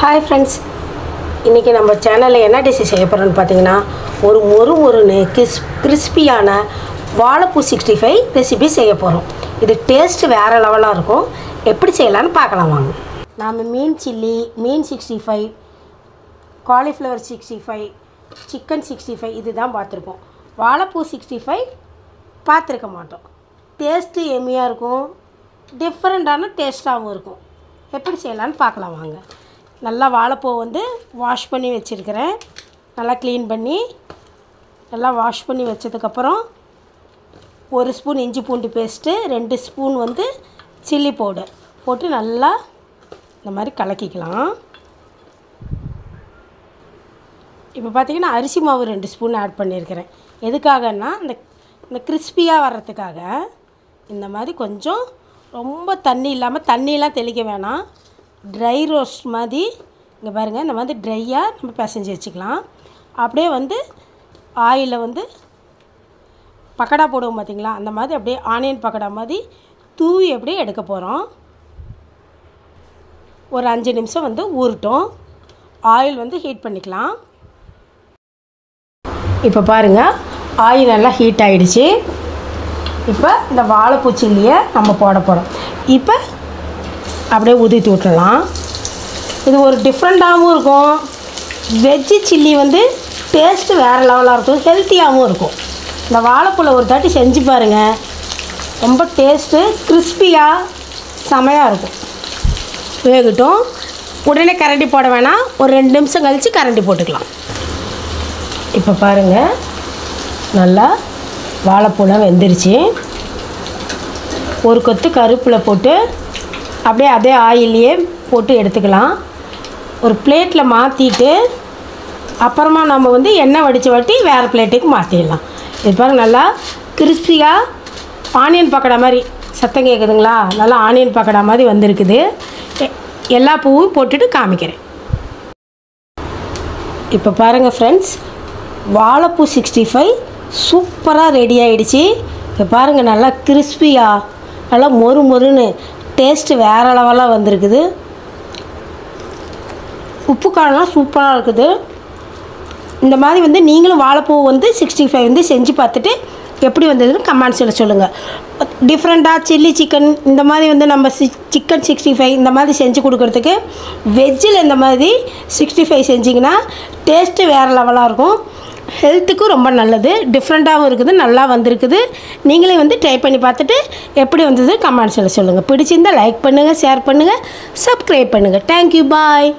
Hi friends, இன்றைக்கி நம்ம சேனலில் என்ன டிஷ் செய்ய போகிறோன்னு பார்த்தீங்கன்னா ஒரு மொறுன்னு கிறிஸ்பியான வாழைப்பூ 65 ரெசிபி செய்ய போகிறோம். இது டேஸ்ட் வேறு லெவலாக இருக்கும். எப்படி செய்யலான்னு பார்க்கலாம் வாங்க. நாம் மீன் சில்லி, மீன் 65, காலிஃப்ளவர் 65, சிக்கன் 65 இது தான் பார்த்துருக்கோம். வாழைப்பூ 65 பார்த்துருக்க மாட்டோம். டேஸ்ட்டு எம்மியாக இருக்கும், டிஃப்ரெண்ட்டான டேஸ்ட்டாகவும் இருக்கும். எப்படி செய்யலான்னு பார்க்கலாம் வாங்க. நல்லா வாழைப்பூ வாஷ் பண்ணி வச்சுருக்கிறேன். நல்லா க்ளீன் பண்ணி நல்லா வாஷ் பண்ணி வச்சதுக்கப்புறம் 1 ஸ்பூன் இஞ்சி பூண்டு பேஸ்ட்டு, 2 ஸ்பூன் சில்லி பவுடர் போட்டு நல்லா இந்த மாதிரி கலக்கிக்கலாம். இப்போ பார்த்திங்கன்னா அரிசி மாவு 2 ஸ்பூன் ஆட் பண்ணியிருக்கிறேன். எதுக்காகன்னா இந்த கிறிஸ்பியாக வர்றதுக்காக. இந்த மாதிரி கொஞ்சம் ரொம்ப தண்ணி இல்லாமல், தண்ணியெலாம் தெளிக்க வேணாம், ட்ரை ரோஸ்ட் மாதிரி. இங்கே பாருங்கள், இந்த மாதிரி ட்ரையாக நம்ம பிசைஞ்சு வச்சுக்கலாம். அப்படியே ஆயிலில் பக்கடா போடுவோம் பார்த்திங்களா, அந்த மாதிரி அப்படியே ஆனியன் பக்கடா மாதிரி தூவி அப்படியே எடுக்க போகிறோம். ஒரு 5 நிமிஷம் ஊறட்டும். ஆயில் ஹீட் பண்ணிக்கலாம். இப்போ பாருங்கள், ஆயில் நல்லா ஹீட் ஆகிடுச்சு. இப்போ இந்த வாழைப்பூ சில்லியை நம்ம போட போகிறோம். இப்போ அப்படியே ஊற்றி விட்டுடலாம். இது ஒரு டிஃப்ரெண்ட்டாகவும் இருக்கும். வெஜ்ஜு சில்லி டேஸ்ட்டு வேறு லெவலாக இருக்கும், ஹெல்த்தியாகவும் இருக்கும். இந்த வாழைப்பூவில் ஒரு தாட்டி செஞ்சு பாருங்கள், ரொம்ப டேஸ்ட்டு கிறிஸ்பியாக செமையாக இருக்கும். வேகட்டும். உடனே கரண்டி போட வேணாம், ஒரு 2 நிமிஷம் கழித்து கரண்டி போட்டுக்கலாம். இப்போ பாருங்கள், நல்லா வாழைப்பூலாம் வெந்துருச்சு. ஒரு கொத்து கருவேப்பிலை போட்டு அப்படியே அதே ஆயிலையே போட்டு எடுத்துக்கலாம். ஒரு பிளேட்டில் மாற்றிட்டு அப்புறமா நம்ம எண்ணெய் வடித்து வேறு பிளேட்டுக்கு மாற்றிடலாம். இது பாருங்கள், நல்லா கிறிஸ்பியாக ஆனியன் பக்கடா மாதிரி. சத்தம் கேட்குதுங்களா? நல்லா ஆனியன் பக்கடா மாதிரி வந்திருக்குது. எல்லா பூவும் போட்டுட்டு காமிக்கிறேன். இப்போ பாருங்கள் ஃப்ரெண்ட்ஸ், வாழைப்பூ 65 சூப்பராக ரெடி ஆகிடுச்சு. இப்போ பாருங்கள், நல்லா கிறிஸ்பியாக நல்லா மொறுன்னு டேஸ்ட்டு வேறு லெவலாக வந்திருக்குது. உப்பு காரம்லாம் சூப்பராக இருக்குது. இந்த மாதிரி நீங்களும் வாழைப்பூ 65 செஞ்சு பார்த்துட்டு எப்படி வந்ததுன்னு கமெண்ட்ஸில் சொல்லுங்கள். டிஃப்ரெண்ட்டாக சில்லி சிக்கன் இந்த மாதிரி நம்ம சிக்கன் 65 இந்த மாதிரி செஞ்சு கொடுக்குறதுக்கு வெஜ்ஜில் இந்த மாதிரி 65 செஞ்சிங்கன்னா டேஸ்ட்டு வேறு லெவலாக இருக்கும். ஹெல்த்துக்கும் ரொம்ப நல்லது, டிஃப்ரெண்ட்டாகவும் இருக்குது, நல்லா வந்திருக்குது. நீங்களே ட்ரை பண்ணி பார்த்துட்டு எப்படி வந்தது கமெண்ட்ஸில் சொல்லுங்கள். பிடிச்சிருந்தால் லைக் பண்ணுங்கள், ஷேர் பண்ணுங்கள், சப்ஸ்கிரைப் பண்ணுங்கள். தேங்க்யூ, பாய்.